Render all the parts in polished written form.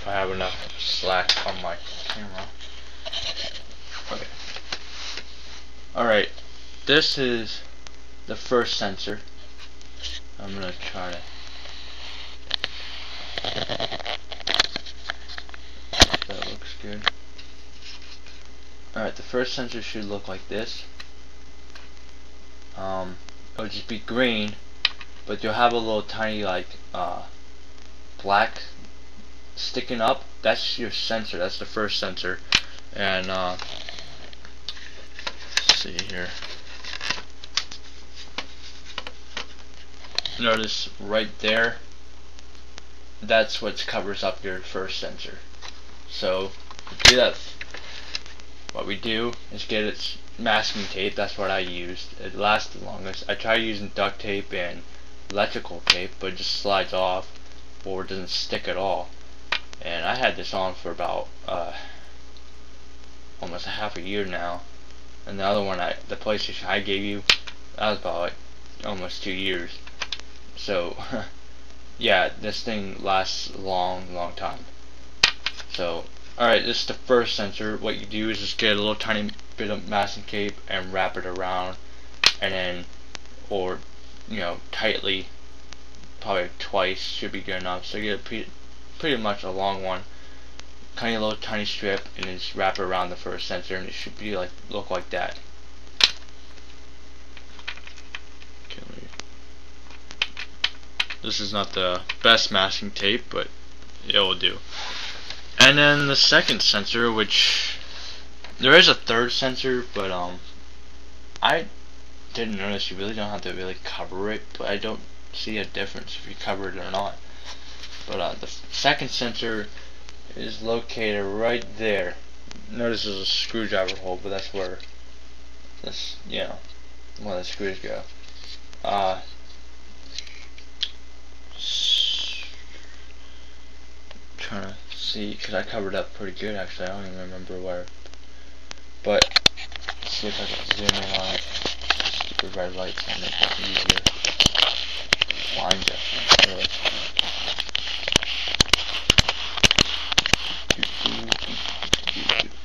I have enough slack on my camera. Okay. Alright, this is the first sensor. I'm gonna try to. That looks good. Alright, the first sensor should look like this. It'll just be green, but you'll have a little tiny black sticking up. That's your sensor. That's the first sensor. And let's see here. Notice right there. That's what covers up your first sensor. So to do that, what we do is get its masking tape. That's what I used. It lasts the longest. I tried using duct tape and electrical tape, but it just slides off or it doesn't stick at all. And I had this on for about almost a half a year now. And the other one, the PlayStation I gave you, that was about almost 2 years. So yeah, this thing lasts a long time. So alright, this is the first sensor. What you do is just get a little tiny bit of masking tape and wrap it around, and then, or tightly, probably twice should be good enough. So you get pretty much a long one, kind of little tiny strip, and then just wrap it around the first sensor, and it should be look like that. This is not the best masking tape, but it will do. And then the second sensor, which there is a third sensor, but I didn't notice you really don't have to really cover it, but I don't see a difference if you cover it or not. But the second sensor is located right there. Notice there's a screwdriver hole, but that's where this, one of the screws go. Trying to see, because I covered up pretty good actually. I don't even remember where. But let's see if I can zoom in on it. Stupid red lights to make it easier. Blind it, really.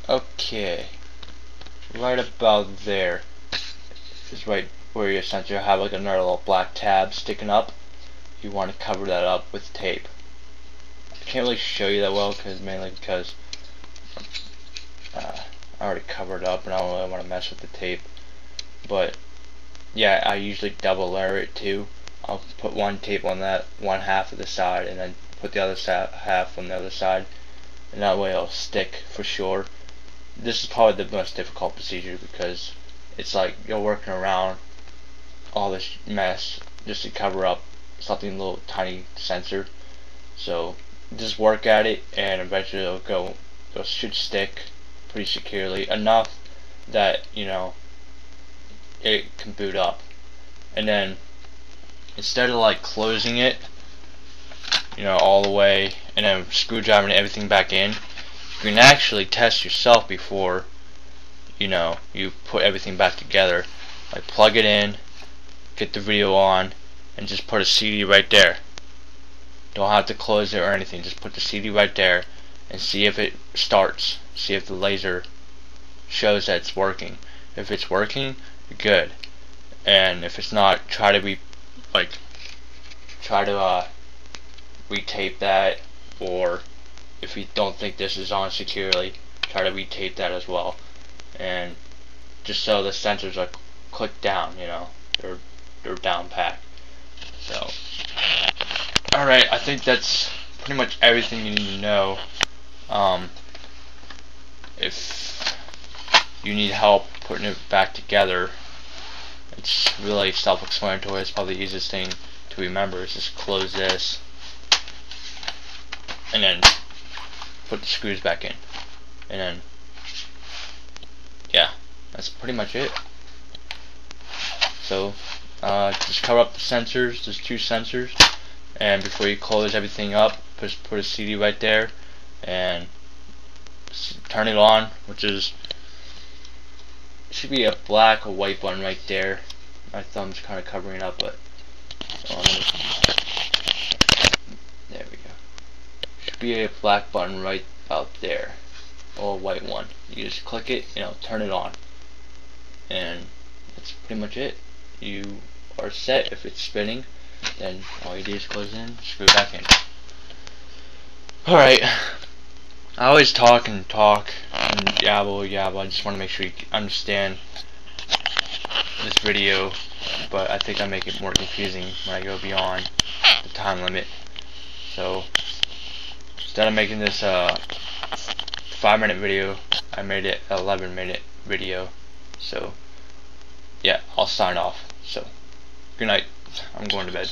Okay, right about there is right where your sensor have another little black tab sticking up. You want to cover that up with tape. I can't really show you that well mainly because I already covered it up and I don't really want to mess with the tape. But yeah, I usually double layer it too. I'll put one tape on that one half of the side and then put the other half on the other side, and that way it'll stick for sure. This is probably the most difficult procedure because it's like you're working around all this mess just to cover up something little tiny sensor. So just work at it and eventually it should stick pretty securely enough that it can boot up. And then instead of closing it all the way and then screwdriving everything back in, you can actually test yourself before you put everything back together. Plug it in, get the video on, and just put a CD right there. Don't have to close it or anything, just put the CD right there and see if it starts. See if the laser shows that it's working. If it's working, good. And if it's not, try to retape that, or if you don't think this is on securely, try to retape that as well. And just so the sensors are clicked down, they're down packed. So alright, I think that's pretty much everything you need to know. If you need help putting it back together, it's really self-explanatory. It's probably the easiest thing to remember is just close this and then put the screws back in, and then yeah, that's pretty much it. So just cover up the sensors. There's 2 sensors, and before you close everything up, just put a CD right there and turn it on, which should be a black or white button right there. My thumb's kind of covering it up, but there we go. should be a black button right out there, or a white one. You just click it, turn it on, and that's pretty much it. You are set. If it's spinning, then all you do is close in, screw it back in. Alright, I always talk and yabble. I just want to make sure you understand this video, but I think I make it more confusing when I go beyond the time limit. So instead of making this a 5-minute video, I made it an 11-minute video. So yeah, I'll sign off. So good night. I'm going to bed.